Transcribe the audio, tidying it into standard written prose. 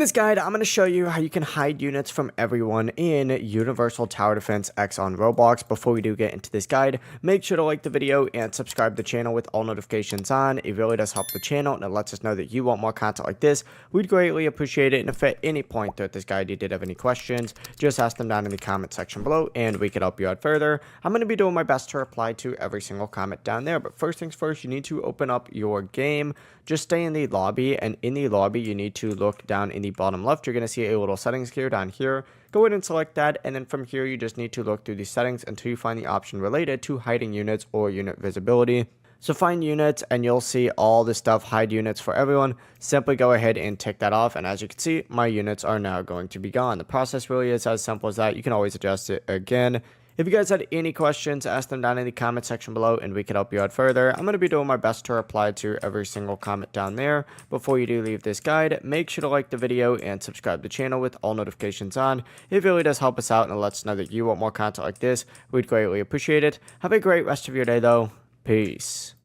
In this guide, I'm going to show you how you can hide units from everyone in Universal Tower Defense X on Roblox. Before we do get into this guide, make sure to like the video and subscribe to the channel with all notifications on. It really does help the channel and it lets us know that you want more content like this. We'd greatly appreciate it. And if at any point throughout this guide you did have any questions, just ask them down in the comment section below and we could help you out further. I'm going to be doing my best to reply to every single comment down there. But first things first, you need to open up your game. Just stay in the lobby, and in the lobby you need to look down in the bottom left. You're going to see a little settings gear down here. Go ahead and select that, and then from here you just need to look through the settings until you find the option related to hiding units or unit visibility. So find units and you'll see all the stuff, hide units for everyone. Simply go ahead and tick that off, and as you can see, my units are now going to be gone. The process really is as simple as that. You can always adjust it again. If you guys had any questions, ask them down in the comment section below and we can help you out further. I'm going to be doing my best to reply to every single comment down there. Before you do leave this guide, make sure to like the video and subscribe to the channel with all notifications on. It really does help us out and it lets us know that you want more content like this. We'd greatly appreciate it. Have a great rest of your day though. Peace.